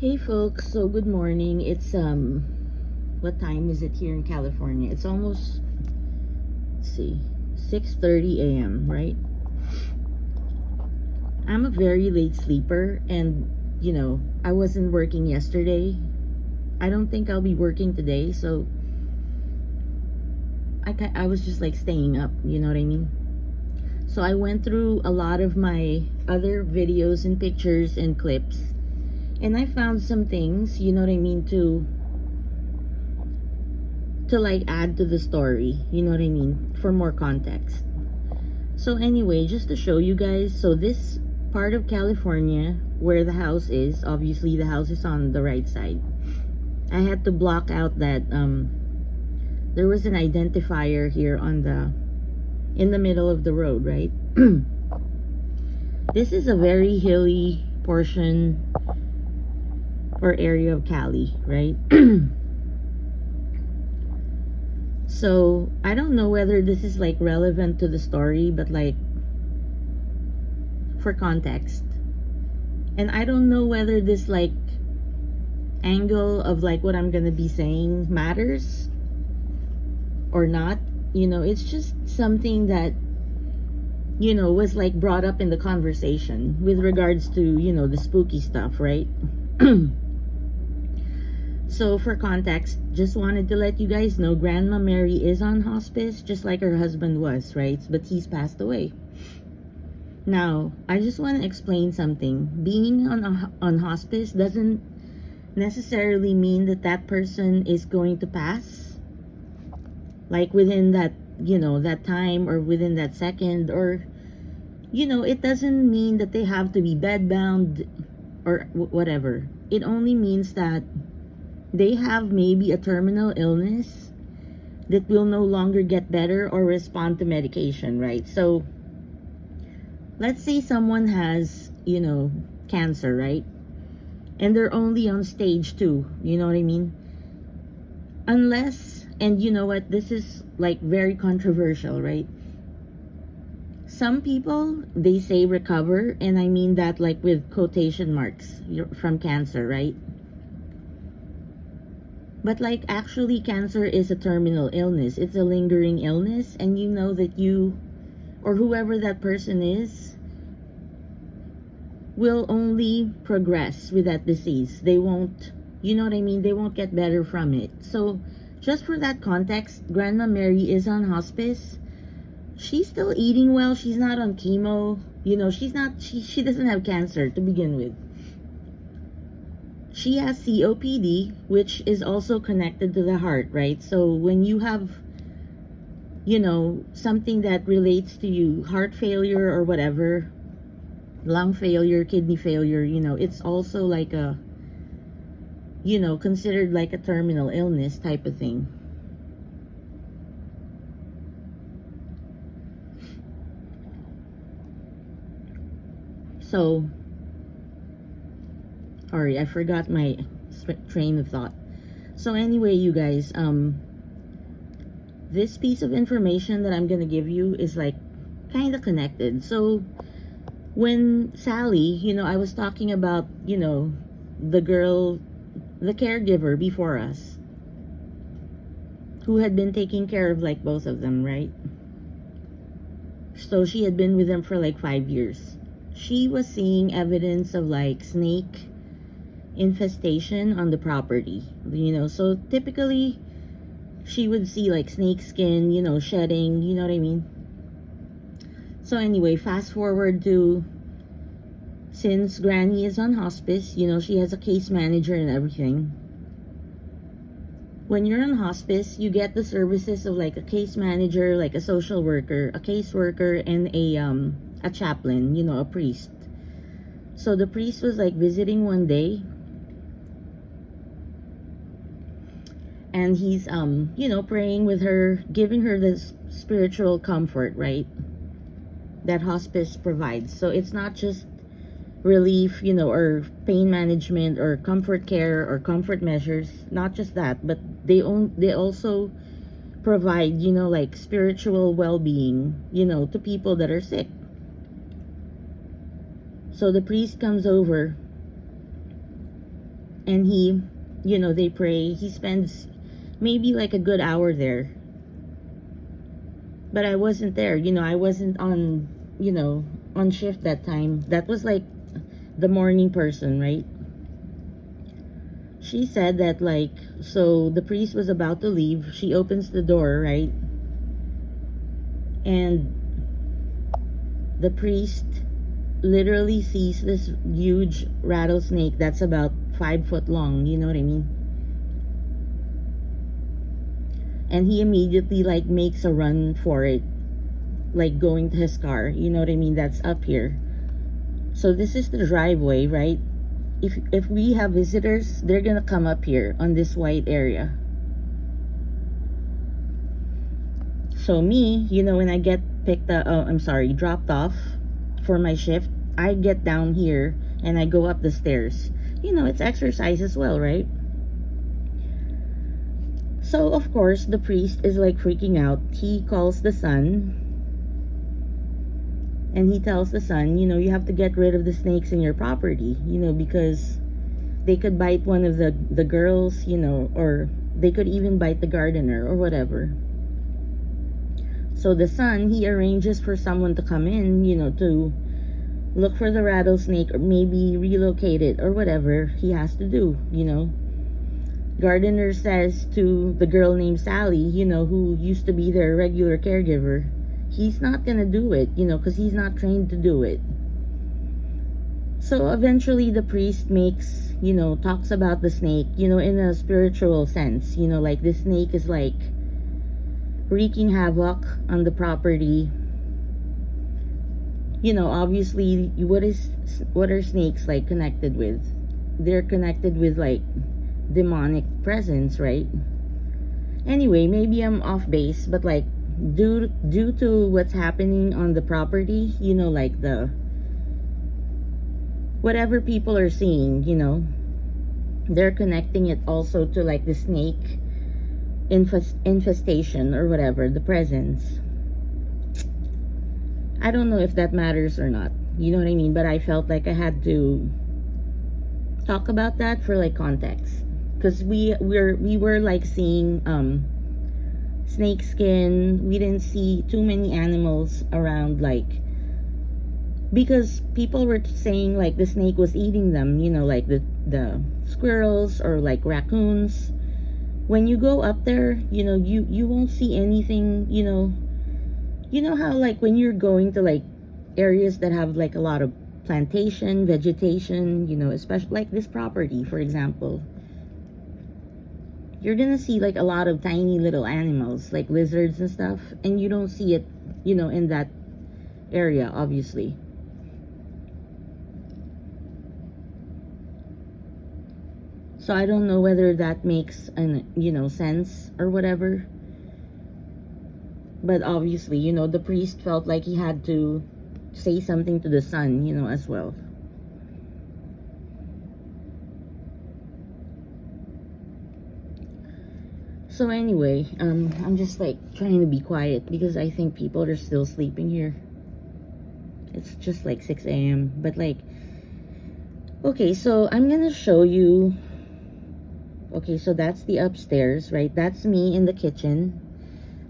Hey folks, so good morning. It's what time is it here in California? It's almost, let's see, 6:30 a.m., right? I'm a very late sleeper, and I wasn't working yesterday. I don't think I'll be working today, so I was just like staying up, you know what I mean? So I went through a lot of my other videos and pictures and clips, and I found some things, you know what I mean, to like add to the story, you know what I mean, for more context. So anyway, just to show you guys, so this part of California where the house is, obviously the house is on the right side. I had to block out that there was an identifier here in the middle of the road, right? This is a very hilly portion or area of Cali, right? So I don't know whether this is like relevant to the story, but like for context. And I don't know whether this like angle of like what I'm gonna be saying matters or not. It's just something that was like brought up in the conversation with regards to the spooky stuff, right? So for context, just wanted to let you guys know Grandma Mary is on hospice, just like her husband was, right? But he's passed away. Now, I just want to explain something. Being on hospice doesn't necessarily mean that that person is going to pass, like within that, that time or within that second, or, it doesn't mean that they have to be bedbound or whatever. It only means that they have maybe a terminal illness that will no longer get better or respond to medication, right? So let's say someone has, cancer, right? And they're only on stage 2, you know what I mean? Unless, and you know what, this is like very controversial, right? Some people, they say recover, and I mean that like with quotation marks, from cancer, right? But like actually cancer is a terminal illness. It's a lingering illness, and you know that you or whoever that person is will only progress with that disease. They won't, you know what I mean? They won't get better from it. So just for that context, Grandma Mary is on hospice. She's still eating well. She's not on chemo. She doesn't have cancer to begin with. She has COPD, which is also connected to the heart, right? So when you have, something that relates to you, heart failure or whatever, lung failure, kidney failure, it's also like a, considered like a terminal illness type of thing. So, sorry, I forgot my train of thought. So anyway, you guys, this piece of information that I'm gonna give you is like kind of connected. So when Sally, I was talking about, the girl, the caregiver before us, who had been taking care of like both of them, right? So she had been with them for like 5 years. She was seeing evidence of like snake infestation on the property, so typically she would see like snake skin, shedding, you know what I mean? So anyway, fast forward to, since Granny is on hospice, she has a case manager and everything. When you're on hospice, you get the services of like a case manager, like a social worker, a caseworker, and a chaplain, a priest. So the priest was like visiting one day, and he's praying with her, giving her this spiritual comfort, right, that hospice provides. So it's not just relief, or pain management or comfort care or comfort measures, not just that, but they also provide, like spiritual well-being, to people that are sick. So the priest comes over and he, they pray. He spends maybe like a good hour there. But I wasn't there. I wasn't on shift that time. That was like the morning person, right? She said that, like, so the priest was about to leave. She opens the door, right? And the priest literally sees this huge rattlesnake that's about 5 foot long. You know what I mean? And he immediately, like, makes a run for it, like going to his car. You know what I mean? That's up here. So this is the driveway, right? If we have visitors, they're gonna come up here on this white area. So me, when I get dropped off for my shift, I get down here and I go up the stairs. It's exercise as well, right? So of course the priest is like freaking out. He calls the son and he tells the son, you have to get rid of the snakes in your property, because they could bite one of the girls, or they could even bite the gardener or whatever. So the son, he arranges for someone to come in, to look for the rattlesnake or maybe relocate it or whatever he has to do. Gardener says to the girl named Sally, who used to be their regular caregiver, he's not gonna do it, because he's not trained to do it. So eventually the priest makes, talks about the snake, in a spiritual sense, like the snake is like wreaking havoc on the property. Obviously, what are snakes like connected with? They're connected with like demonic presence, right? Anyway, maybe I'm off base, but like due to what's happening on the property, like the whatever people are seeing, they're connecting it also to like the snake infestation or whatever, the presence. I don't know if that matters or not, you know what I mean? But I felt like I had to talk about that for like context, because we were like seeing snake skin. We didn't see too many animals around, like, because people were saying like the snake was eating them, like the squirrels or like raccoons. When you go up there, you won't see anything. How like when you're going to like areas that have like a lot of plantation vegetation, especially like this property, for example, you're gonna see like a lot of tiny little animals like lizards and stuff, and you don't see it in that area, obviously. So I don't know whether that makes an sense or whatever, but obviously the priest felt like he had to say something to the son as well. So anyway, I'm just like trying to be quiet because I think people are still sleeping here. It's just like 6 a.m. But like, okay, so I'm gonna show you. Okay, so that's the upstairs, right? That's me in the kitchen.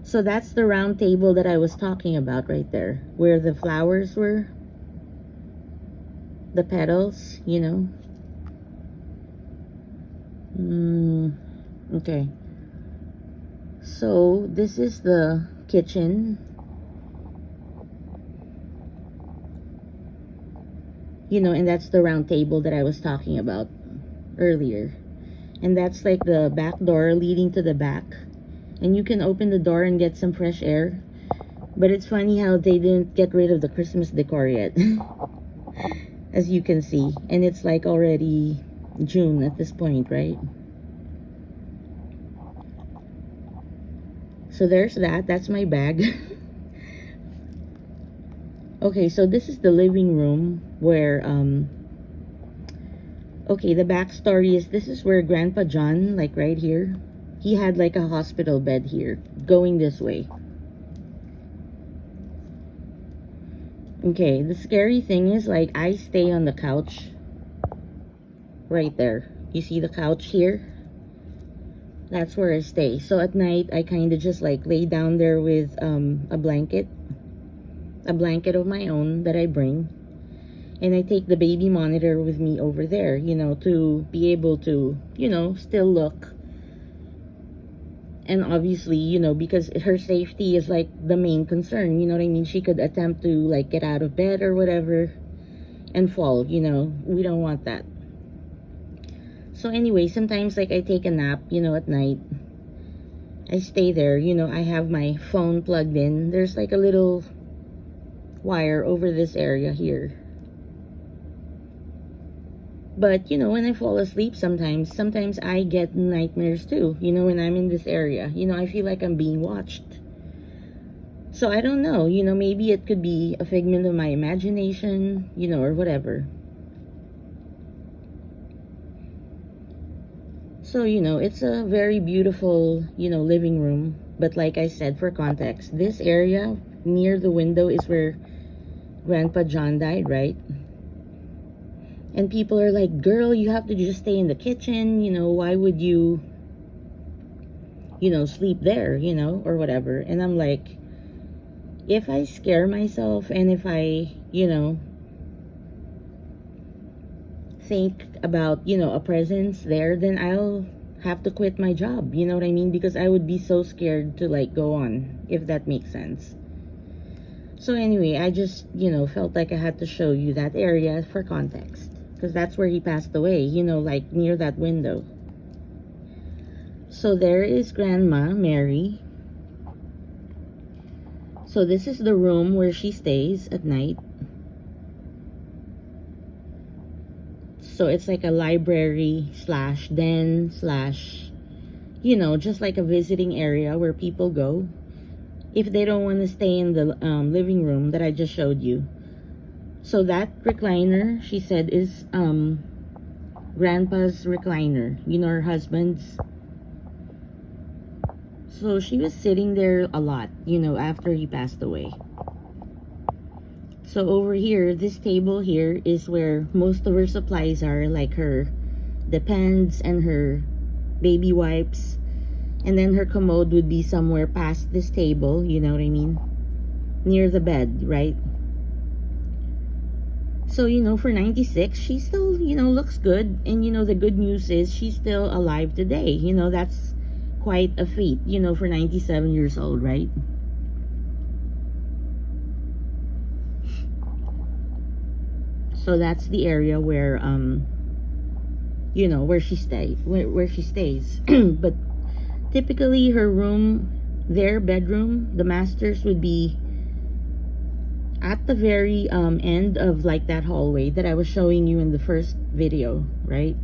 So that's the round table that I was talking about right there, where the flowers were, the petals, okay. So this is the kitchen. And that's the round table that I was talking about earlier. And that's like the back door leading to the back. And you can open the door and get some fresh air. But it's funny how they didn't get rid of the Christmas decor yet. As you can see. And it's like already June at this point, right? So there's that. That's my bag. Okay, so this is the living room where, okay, the backstory is this is where Grandpa John, like right here, he had like a hospital bed here, going this way. Okay, the scary thing is like I stay on the couch right there. You see the couch here? That's where I stay. So at night, I kind of just like lay down there with a blanket of my own that I bring. And I take the baby monitor with me over there, you know, to be able to, you know, still look. And obviously, you know, because her safety is like the main concern, you know what I mean? She could attempt to like get out of bed or whatever and fall, you know. We don't want that. So anyway, sometimes like I take a nap, you know, at night. I stay there, you know, I have my phone plugged in. There's like a little wire over this area here. But, you know, when I fall asleep sometimes I get nightmares too, you know, when I'm in this area. You know, I feel like I'm being watched. So I don't know, you know, maybe it could be a figment of my imagination, you know, or whatever. So, you know, it's a very beautiful, you know, living room. But like I said, for context, this area near the window is where Grandpa John died, right? And people are like, girl, you have to just stay in the kitchen, you know, why would you, you know, sleep there, you know, or whatever. And I'm like, if I scare myself and if I, you know, think about, you know, a presence there, then I'll have to quit my job, you know what I mean? Because I would be so scared to like go on, if that makes sense. So anyway, I just, you know, felt like I had to show you that area for context. Because that's where he passed away, you know, like near that window. So there is Grandma Mary. So this is the room where she stays at night. So it's like a library slash den slash, you know, just like a visiting area where people go if they don't want to stay in the living room that I just showed you. So that recliner, she said, is Grandpa's recliner, you know, her husband's. So she was sitting there a lot, you know, after he passed away. So over here, this table here is where most of her supplies are, like her Depends and her baby wipes. And then her commode would be somewhere past this table, you know what I mean? Near the bed, right? So, you know, for 96, she still, you know, looks good. And, you know, the good news is she's still alive today. You know, that's quite a feat, you know, for 97 years old, right? So that's the area where, you know, where she stays. But typically her room, their bedroom, the master's would be at the very end of like that hallway that I was showing you in the first video, right?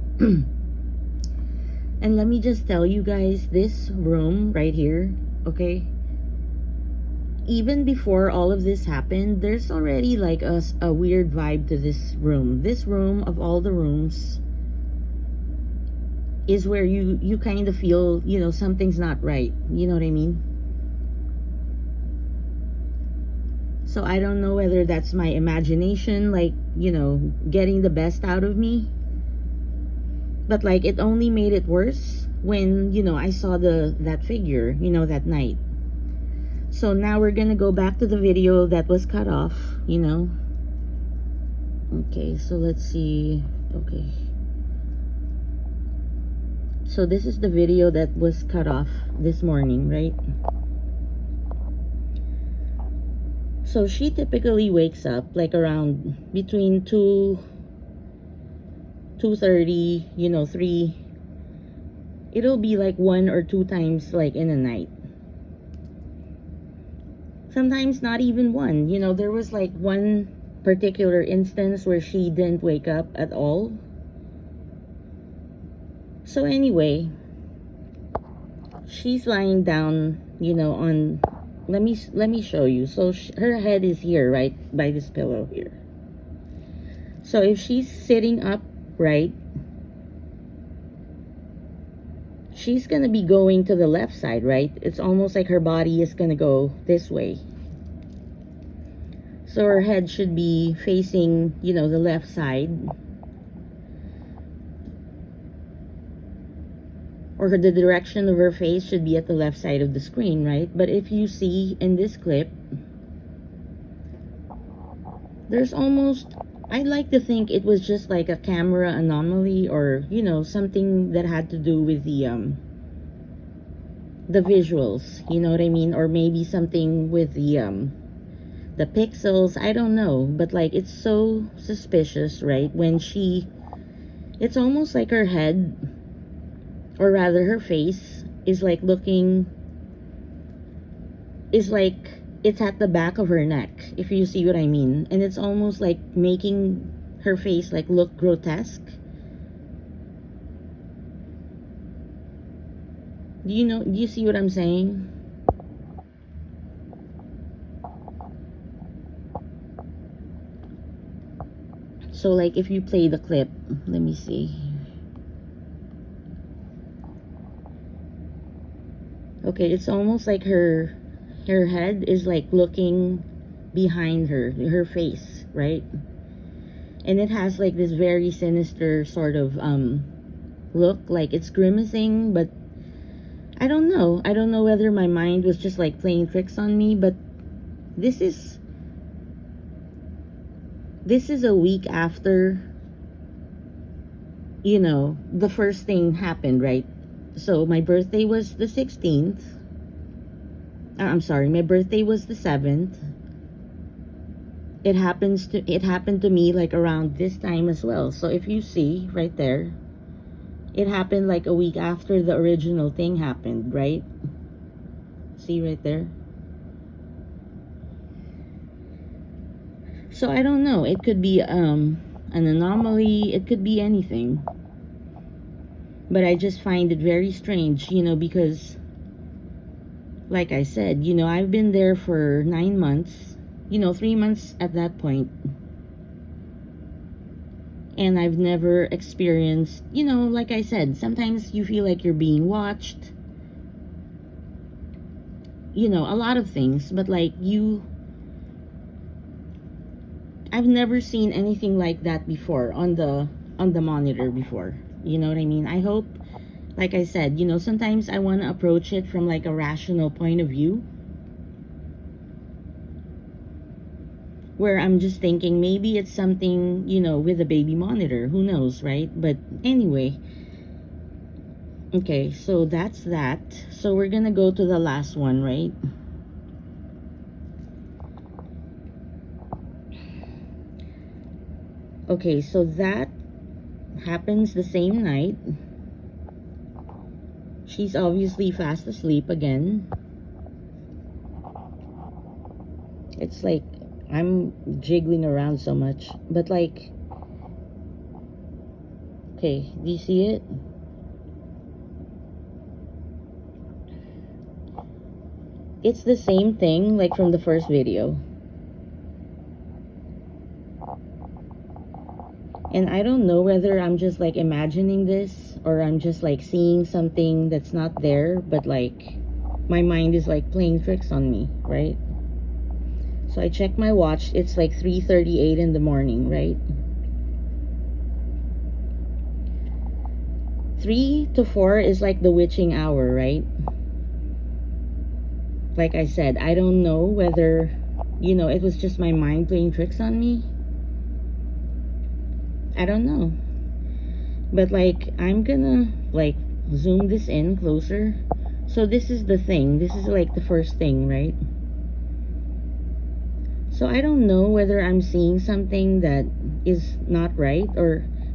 And let me just tell you guys, this room right here, okay, even before all of this happened, there's already like a weird vibe to this room. This room, of all the rooms, is where you kind of feel, you know, something's not right, you know what I mean? So I don't know whether that's my imagination, like, you know, getting the best out of me. But like, it only made it worse when, you know, I saw that figure, you know, that night. So now we're gonna go back to the video that was cut off, you know. Okay, so let's see. Okay. So this is the video that was cut off this morning, right? So she typically wakes up like around between 2:30, you know, 3. It'll be like 1 or 2 times like in a night. Sometimes not even 1. You know, there was like one particular instance where she didn't wake up at all. So anyway, she's lying down, you know, on, let me show you. So her head is here, right, by this pillow here. So if she's sitting up, right, she's gonna be going to the left side, right? It's almost like her body is gonna go this way. So her head should be facing, you know, the left side. or the direction of her face should be at the left side of the screen, right? But if you see in this clip, there's almost, I like to think it was just like a camera anomaly, or something that had to do with the visuals, you know what I mean? Or maybe something with the pixels, I don't know. But like, it's so suspicious, right? When it's almost like her head, or rather her face, is like it's at the back of her neck, if you see what I mean. And it's almost like making her face like look grotesque. Do you see what I'm saying? So like, if you play the clip, let me see. Okay, it's almost like her head is like looking behind her face, right? And it has like this very sinister sort of look, like it's grimacing. But I don't know whether my mind was just like playing tricks on me. But this is a week after the first thing happened, right? So my birthday was the 16th. I'm sorry, my birthday was the 7th. It happened to me like around this time as well. So if you see right there, it happened like a week after the original thing happened, right? See right there? So I don't know. It could be an anomaly. It could be anything. But I just find it very strange, because like I said, I've been there for 9 months, 3 months at that point. And I've never experienced, like I said, sometimes you feel like you're being watched. A lot of things, but like I've never seen anything like that before on the monitor before. You know what I mean? I hope, like I said, sometimes I want to approach it from like a rational point of view, where I'm just thinking maybe it's something, with a baby monitor. Who knows, right? But anyway, okay, so that's that. So we're gonna go to the last one, right? Okay, so that happens the same night. She's obviously fast asleep again. It's like I'm jiggling around so much, but like, okay, do you see it? It's the same thing like from the first video. And I don't know whether I'm just like imagining this, or I'm just like seeing something that's not there, but like my mind is like playing tricks on me, right? So I check my watch. It's like 3:38 in the morning, right? 3 to 4 is like the witching hour, right? Like I said, I don't know whether, it was just my mind playing tricks on me. I don't know. But like, I'm gonna like zoom this in closer. So this is the thing. This is like the first thing, right? So I don't know whether I'm seeing something that is not right,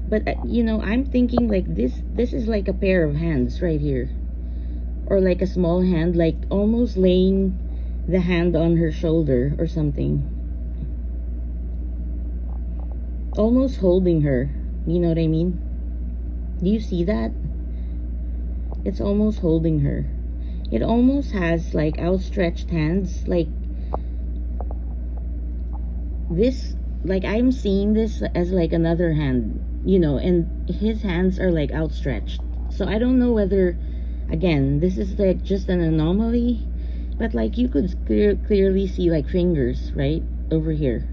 but I'm thinking like this is like a pair of hands right here, or like a small hand, like almost laying the hand on her shoulder or something, almost holding her. You know what I mean? Do you see that? It's almost holding her. It almost has like outstretched hands, like this, like I'm seeing this as like another hand, and his hands are like outstretched. So I don't know whether, again, this is like just an anomaly, but like you could clearly see like fingers right over here.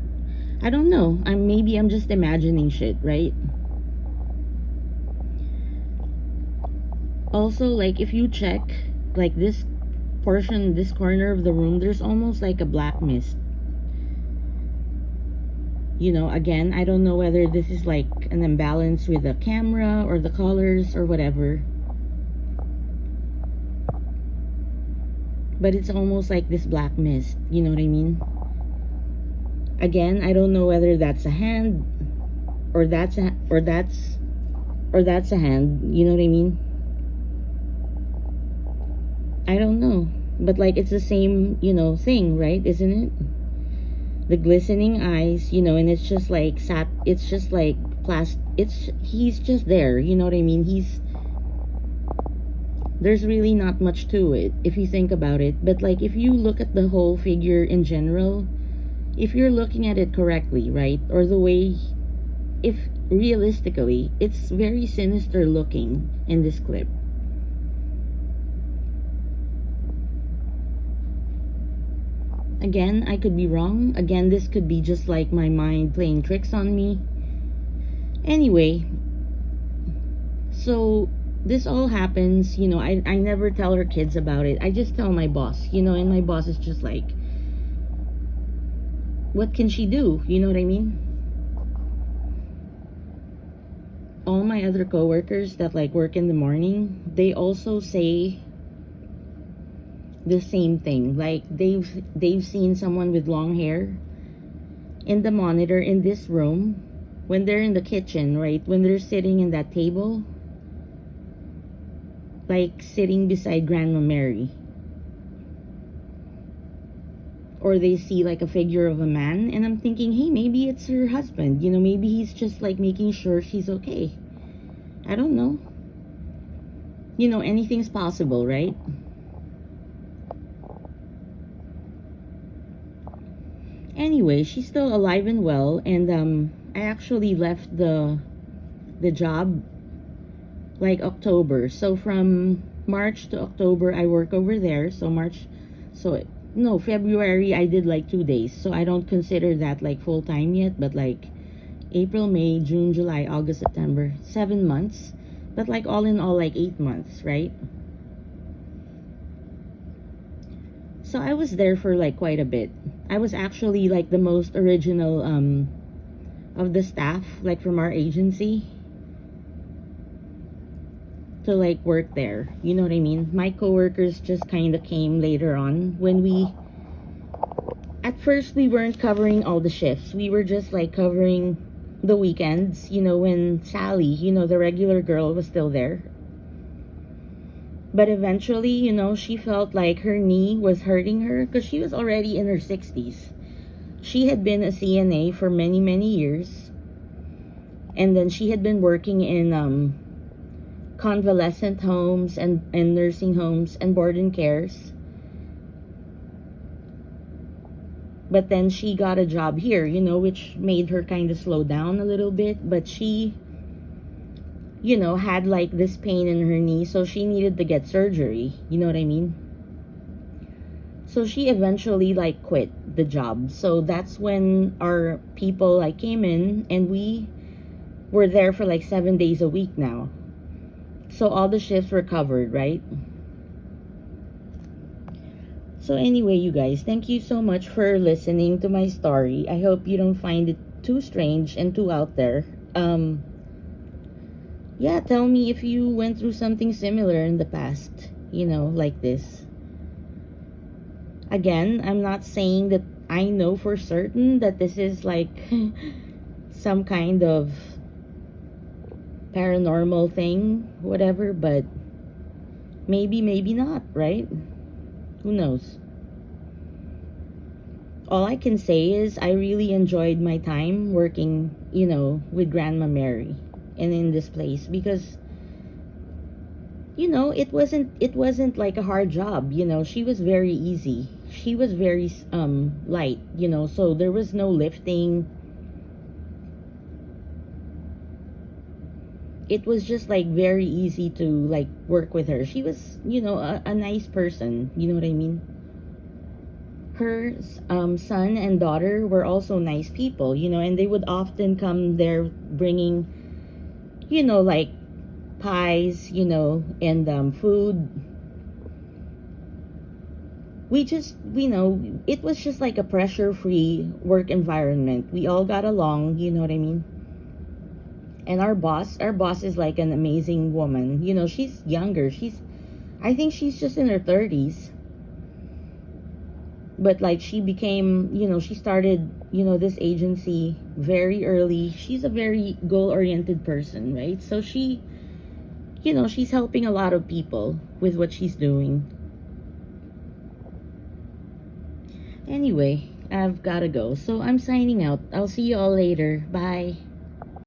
I don't know. Maybe I'm just imagining shit, right? Also, like, if you check, like, this portion, this corner of the room, there's almost like a black mist. Again, I don't know whether this is like an imbalance with the camera or the colors or whatever, but it's almost like this black mist, you know what I mean? Again, I don't know whether that's a hand or that's a hand, you know what I mean? I don't know, but like, it's the same, thing, right? Isn't it? The glistening eyes, and it's just like it's just like he's just there, you know what I mean? There's really not much to it if you think about it, but like, if you look at the whole figure in general, if you're looking at it correctly, right, or the way, if realistically, it's very sinister looking in this clip. Again, I could be wrong. Again, this could be just like my mind playing tricks on me. Anyway, so this all happens, I never tell her kids about it. I just tell my boss, and my boss is just like, what can she do? You know what I mean? All my other coworkers that like work in the morning, they also say the same thing. Like, they've seen someone with long hair in the monitor in this room when they're in the kitchen, right? When they're sitting in that table, like sitting beside Grandma Mary. Or they see like a figure of a man, and I'm thinking, hey, maybe it's her husband, maybe he's just like making sure she's okay. I don't know. Anything's possible, right? Anyway, she's still alive and well, and I actually left the job like October. So from March to October, I work over there. So February, I did like 2 days. So I don't consider that like full time yet, but like April, May, June, July, August, September, 7 months. But like all in all, like 8 months, right? So I was there for like quite a bit. I was actually like the most original of the staff, like from our agency, to like work there. You know what I mean? My coworkers just kind of came later on when at first we weren't covering all the shifts. We were just like covering the weekends, when Sally, the regular girl, was still there. But eventually, she felt like her knee was hurting her because she was already in her 60s. She had been a CNA for many, many years. And then she had been working in convalescent homes and nursing homes and board and cares. But then she got a job here, which made her kind of slow down a little bit. But she, had like this pain in her knee, so she needed to get surgery. You know what I mean? So she eventually like quit the job. So that's when our people like came in, and we were there for like 7 days a week now. So all the shifts were covered, right? So anyway, you guys, thank you so much for listening to my story. I hope you don't find it too strange and too out there. Yeah, tell me if you went through something similar in the past, like this. Again, I'm not saying that I know for certain that this is like some kind of paranormal thing, whatever, but maybe not, right? Who knows? All I can say is I really enjoyed my time working, with Grandma Mary and in this place, because it wasn't like a hard job. She was very easy. She was very light, so there was no lifting. It was just like very easy to like work with her. She was, a nice person, you know what I mean? Her son and daughter were also nice people, and they would often come there bringing, like pies, and food. It was just like a pressure-free work environment. We all got along, you know what I mean? And our boss is like an amazing woman. She's younger. I think she's just in her 30s. But like she started, this agency very early. She's a very goal-oriented person, right? So she's helping a lot of people with what she's doing. Anyway, I've gotta go. So I'm signing out. I'll see you all later. Bye.